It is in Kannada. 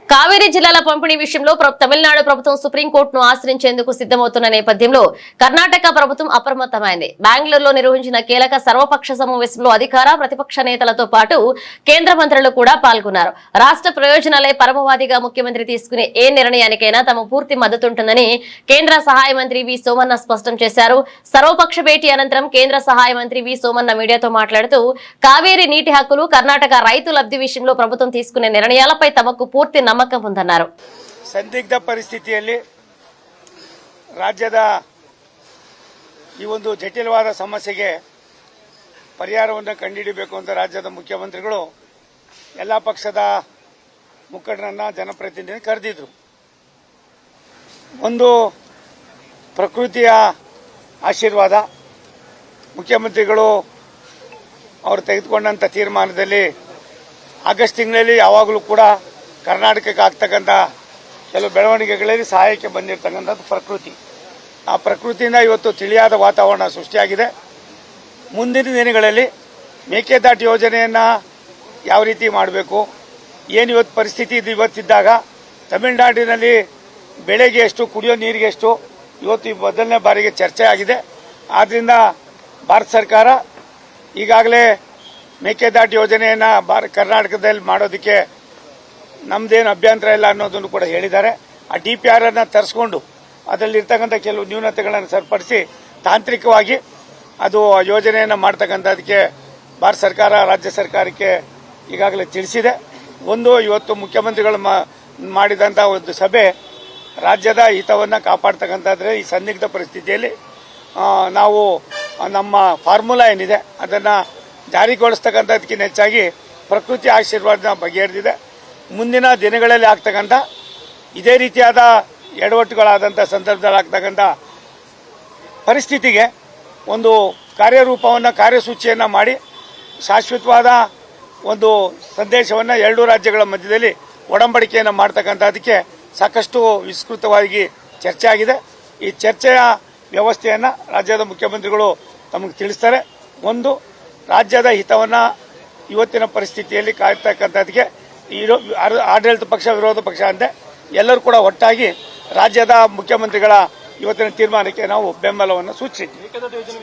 కావేరీ జిల్లాల పంపిణీ విషయంలో తమిళనాడు ప్రభుత్వం సుప్రీంకోర్టును ఆశ్రయించేందుకు సిద్దమవుతున్న నేపథ్యంలో కర్ణాటక ప్రభుత్వం అప్రమత్తమైంది. బెంగళూరులో నిర్వహించిన కీలక సర్వపక్ష సమావేశంలో అధికార ప్రతిపక్ష నేతలతో పాటు కేంద్ర మంత్రులు కూడా పాల్గొన్నారు. రాష్ట్ర ప్రయోజనాలే పరమవాదిగా ముఖ్యమంత్రి తీసుకునే ఏ నిర్ణయానికైనా తమ పూర్తి మద్దతుంటుందని కేంద్ర సహాయ మంత్రి వి సోమన్న స్పష్టం చేశారు. సర్వపక్ష భేటీ అనంతరం కేంద్ర సహాయ మంత్రి వి సోమన్న మీడియాతో మాట్లాడుతూ కావేరీ నీటి హక్కులు, కర్ణాటక రైతు లబ్ధి విషయంలో ప్రభుత్వం తీసుకునే నిర్ణయాలపై తమకు పూర్తి నమ్మకం ఉందన్నారు. ಸಂದಿಗ್ಧ ಪರಿಸ್ಥಿತಿಯಲ್ಲಿ ರಾಜ್ಯದ ಈ ಒಂದು ಜಟಿಲವಾದ ಸಮಸ್ಯೆಗೆ ಪರಿಹಾರವನ್ನು ಕಂಡುಹಿಡಿಯಬೇಕು ಅಂತ ರಾಜ್ಯದ ಮುಖ್ಯಮಂತ್ರಿಗಳು ಎಲ್ಲ ಪಕ್ಷದ ಮುಖಂಡರನ್ನ ಜನಪ್ರತಿನಿಧಿ ಕರೆದಿದ್ರು. ಒಂದು ಪ್ರಕೃತಿಯ ಆಶೀರ್ವಾದ, ಮುಖ್ಯಮಂತ್ರಿಗಳು ಅವರು ತೆಗೆದುಕೊಂಡಂತ ತೀರ್ಮಾನದಲ್ಲಿ ಆಗಸ್ಟ್ ತಿಂಗಳಲ್ಲಿ ಯಾವಾಗಲೂ ಕೂಡ ಕರ್ನಾಟಕಕ್ಕೆ ಆಗ್ತಕ್ಕಂಥ ಕೆಲವು ಬೆಳವಣಿಗೆಗಳಲ್ಲಿ ಸಹಾಯಕ್ಕೆ ಬಂದಿರತಕ್ಕಂಥದ್ದು ಪ್ರಕೃತಿ. ಆ ಪ್ರಕೃತಿಯಿಂದ ಇವತ್ತು ತಿಳಿಯಾದ ವಾತಾವರಣ ಸೃಷ್ಟಿಯಾಗಿದೆ. ಮುಂದಿನ ದಿನಗಳಲ್ಲಿ ಮೇಕೆದಾಟು ಯೋಜನೆಯನ್ನು ಯಾವ ರೀತಿ ಮಾಡಬೇಕು, ಏನು ಇವತ್ತು ಪರಿಸ್ಥಿತಿ ಇವತ್ತಿದ್ದಾಗ ತಮಿಳುನಾಡಿನಲ್ಲಿ ಬೆಳೆಗೆ ಎಷ್ಟು, ಕುಡಿಯೋ ನೀರಿಗೆ ಎಷ್ಟು ಇವತ್ತು ಮೊದಲನೇ ಬಾರಿಗೆ ಚರ್ಚೆ ಆಗಿದೆ. ಆದ್ದರಿಂದ ಭಾರತ ಸರ್ಕಾರ ಈಗಾಗಲೇ ಮೇಕೆದಾಟು ಯೋಜನೆಯನ್ನು ಕರ್ನಾಟಕದಲ್ಲಿ ಮಾಡೋದಕ್ಕೆ ನಮ್ದೇನು ಅಭ್ಯಂತರ ಇಲ್ಲ ಅನ್ನೋದನ್ನು ಕೂಡ ಹೇಳಿದ್ದಾರೆ. ಆ DPR ಅನ್ನು ತರಿಸ್ಕೊಂಡು ಅದರಲ್ಲಿರ್ತಕ್ಕಂಥ ಕೆಲವು ನ್ಯೂನತೆಗಳನ್ನು ಸರಿಪಡಿಸಿ ತಾಂತ್ರಿಕವಾಗಿ ಅದು ಯೋಜನೆಯನ್ನು ಮಾಡ್ತಕ್ಕಂಥದಕ್ಕೆ ಭಾರತ ಸರ್ಕಾರ ರಾಜ್ಯ ಸರ್ಕಾರಕ್ಕೆ ಈಗಾಗಲೇ ತಿಳಿಸಿದೆ. ಒಂದು ಇವತ್ತು ಮುಖ್ಯಮಂತ್ರಿಗಳು ಮಾಡಿದಂಥ ಒಂದು ಸಭೆ ರಾಜ್ಯದ ಹಿತವನ್ನು ಕಾಪಾಡ್ತಕ್ಕಂಥದ್ರೆ ಈ ಸಂದಿಗ್ಧ ಪರಿಸ್ಥಿತಿಯಲ್ಲಿ ನಾವು ನಮ್ಮ ಫಾರ್ಮುಲಾ ಏನಿದೆ ಅದನ್ನು ಜಾರಿಗೊಳಿಸ್ತಕ್ಕಂಥದಕ್ಕಿಂತ ಹೆಚ್ಚಾಗಿ ಪ್ರಕೃತಿ ಆಶೀರ್ವಾದ ಬಗೆಹರಿದಿದೆ. ಮುಂದಿನ ದಿನಗಳಲ್ಲಿ ಆಗ್ತಕ್ಕಂಥ ಇದೇ ರೀತಿಯಾದ ಎಡವಟ್ಟುಗಳಾದಂಥ ಸಂದರ್ಭದಲ್ಲಿ ಆಗ್ತಕ್ಕಂಥ ಪರಿಸ್ಥಿತಿಗೆ ಒಂದು ಕಾರ್ಯರೂಪವನ್ನು, ಕಾರ್ಯಸೂಚಿಯನ್ನು ಮಾಡಿ ಶಾಶ್ವತವಾದ ಒಂದು ಸಂದೇಶವನ್ನು ಎರಡೂ ರಾಜ್ಯಗಳ ಮಧ್ಯದಲ್ಲಿ ಒಡಂಬಡಿಕೆಯನ್ನು ಮಾಡ್ತಕ್ಕಂಥದಕ್ಕೆ ಸಾಕಷ್ಟು ವಿಸ್ತೃತವಾಗಿ ಚರ್ಚೆ ಆಗಿದೆ. ಈ ಚರ್ಚೆಯ ವ್ಯವಸ್ಥೆಯನ್ನು ರಾಜ್ಯದ ಮುಖ್ಯಮಂತ್ರಿಗಳು ತಮಗೆ ತಿಳಿಸ್ತಾರೆ. ಒಂದು, ರಾಜ್ಯದ ಹಿತವನ್ನು ಇವತ್ತಿನ ಪರಿಸ್ಥಿತಿಯಲ್ಲಿ ಕಾಯ್ತಕ್ಕಂಥದಕ್ಕೆ ಆಡಳಿತ ಪಕ್ಷ, ವಿರೋಧ ಪಕ್ಷ ಅಂತೆ ಎಲ್ಲರೂ ಕೂಡ ಒಟ್ಟಾಗಿ ರಾಜ್ಯದ ಮುಖ್ಯಮಂತ್ರಿಗಳ ಇವತ್ತಿನ ತೀರ್ಮಾನಕ್ಕೆ ನಾವು ಬೆಂಬಲವನ್ನು ಸೂಚಿಸಿದ್ವಿ.